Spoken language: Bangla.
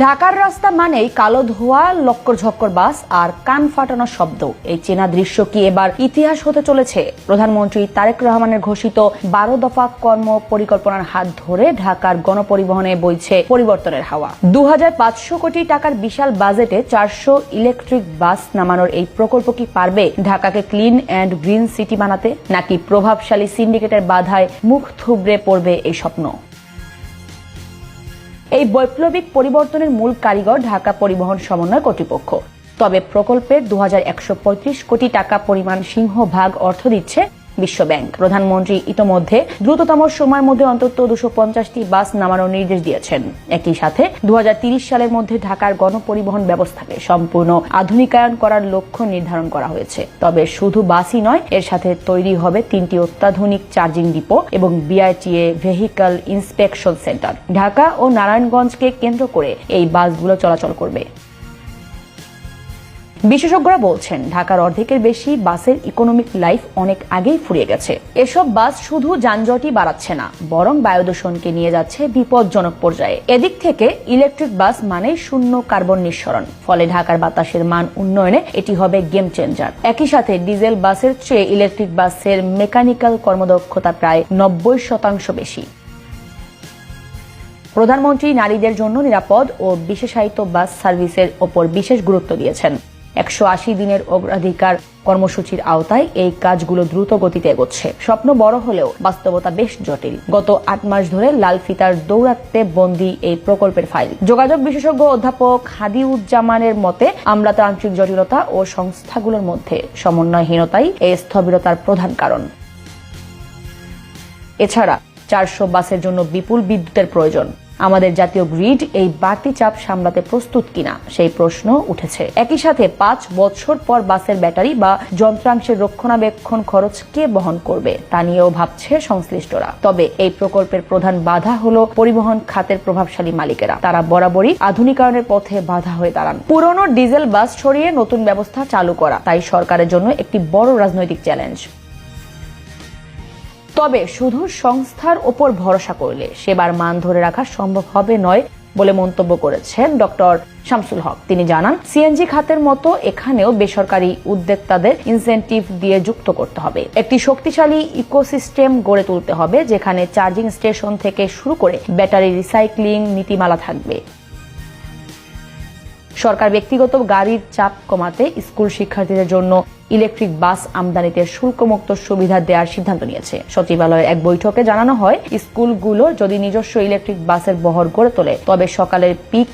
ঢাকার রাস্তা মানেই কালো ধোঁয়া, লক্কর ঝক্কর বাস আর কান ফাটানো শব্দ। এই চেনা দৃশ্য কি এবার ইতিহাস হতে চলেছে? প্রধানমন্ত্রী তারেক রহমানের ঘোষিত 12 দফা কর্ম পরিকল্পনার হাত ধরে ঢাকার গণপরিবহনে বইছে পরিবর্তনের হাওয়া। 2500 কোটি টাকার বিশাল বাজেটে 400 ইলেকট্রিক বাস নামানোর এই প্রকল্প কি পারবে ঢাকাকে ক্লিন অ্যান্ড গ্রিন সিটি বানাতে, নাকি প্রভাবশালী সিন্ডিকেটের বাধায় মুখ থুবড়ে পড়বে এই স্বপ্ন? এই বৈপ্লবিক পরিবর্তনের মূল কারিগর ঢাকা পরিবহন সমন্বয় কর্তৃপক্ষ। তবে প্রকল্পের 2135 কোটি টাকা পরিমাণ সিংহভাগ অর্থ দিচ্ছে বিশ্ব ব্যাংক। প্রধানমন্ত্রী ইতোমধ্যে দ্রুততম সময়ের মধ্যে অন্তত 250টি বাস নামানোর নির্দেশ দিয়েছেন। একই সাথে 2030 সালের মধ্যে ঢাকার গণপরিবহন ব্যবস্থাকে সম্পূর্ণ আধুনিকায়ন করার লক্ষ্য নির্ধারণ করা হয়েছে। তবে শুধু বাসই নয়, এর সাথে তৈরি হবে 3টি অত্যাধুনিক চার্জিং ডিপো এবং BRTA vehicle inspection centre. Dhaka ও নারায়ণগঞ্জকে কেন্দ্র করে এই বাসগুলো চলাচল করবে। বিশেষজ্ঞরা বলছেন, ঢাকার অর্ধেকের বেশি বাসের ইকোনমিক লাইফ অনেক আগেই ফুরিয়ে গেছে। এসব বাস শুধু যানজটই বাড়াচ্ছে না, বরং বায়ু দূষণকে নিয়ে যাচ্ছে বিপজ্জনক পর্যায়ে। এদিক থেকে ইলেকট্রিক বাস মানে শূন্য কার্বন নিঃসরণ। ফলে ঢাকার বাতাসের মান উন্নয়নে এটি হবে গেম চেঞ্জার। একই সাথে ডিজেল বাসের চেয়ে ইলেকট্রিক বাসের মেকানিক্যাল কর্মদক্ষতা প্রায় 90% বেশি। প্রধানমন্ত্রী নারীদের জন্য নিরাপদ ও বিশেষায়িত বাস সার্ভিসের ওপর বিশেষ গুরুত্ব দিয়েছেন। 180 দিনের অগ্রাধিকার কর্মসূচির আওতায় এই কাজগুলো দ্রুত গতিতে এগোচ্ছে। স্বপ্ন বড় হলেও বাস্তবতা বেশ জটিল। গত 8 মাস ধরে লাল ফিতার দৌরাত্মে বন্দী এই প্রকল্পের ফাইল। যোগাযোগ বিশেষজ্ঞ অধ্যাপক হাদিউজ্জামানের মতে, আমলাতান্ত্রিক জটিলতা ও সংস্থাগুলোর মধ্যে সমন্বয়হীনতাই এই স্থবিরতার প্রধান কারণ। এছাড়া 400 বাসের জন্য বিপুল বিদ্যুতের প্রয়োজন। আমাদের জাতীয় গ্রিড এই বাড়তি চাপ সামলাতে প্রস্তুত কিনা সেই প্রশ্ন উঠেছে। একই সাথে 5 বছর পর বাসের ব্যাটারি বা যন্ত্রাংশের রক্ষণাবেক্ষণ খরচ কে বহন করবে তা নিয়েও ভাবছে সংশ্লিষ্টরা। তবে এই প্রকল্পের প্রধান বাধা হলো পরিবহন খাতের প্রভাবশালী মালিকেরা। তারা বরাবরই আধুনিকায়নের পথে বাধা হয়ে দাঁড়ান। পুরনো ডিজেল বাস সরিয়ে নতুন ব্যবস্থা চালু করা তাই সরকারের জন্য একটি বড় রাজনৈতিক চ্যালেঞ্জ। তবে শুধু সংস্থার ওপর ভরসা করলে সেবার মান ধরে রাখা সম্ভব হবে নয় বলে মন্তব্য করেছেন ডক্টর শামসুল হক। তিনি জানান, সিএনজি খাতের মতো এখানেও বেসরকারি উদ্যোক্তাদের ইনসেনটিভ দিয়ে যুক্ত করতে হবে। একটি শক্তিশালী ইকোসিস্টেম গড়ে তুলতে হবে, যেখানে চার্জিং স্টেশন থেকে শুরু করে ব্যাটারি রিসাইক্লিং নীতিমালা থাকবে। সরকার ব্যক্তিগত গাড়ির চাপ কমাতে স্কুল শিক্ষার্থীদের জন্য ইলেকট্রিক বাস আমদানিতে শুল্কমুক্ত সুবিধা দেওয়ার সিদ্ধান্ত নিয়েছে। সচিবালয়ের এক বৈঠকে জানানো হয়, স্কুলগুলো যদি নিজস্ব ইলেকট্রিক বাসের বহর গড়ে তোলে তবে সকালের পিক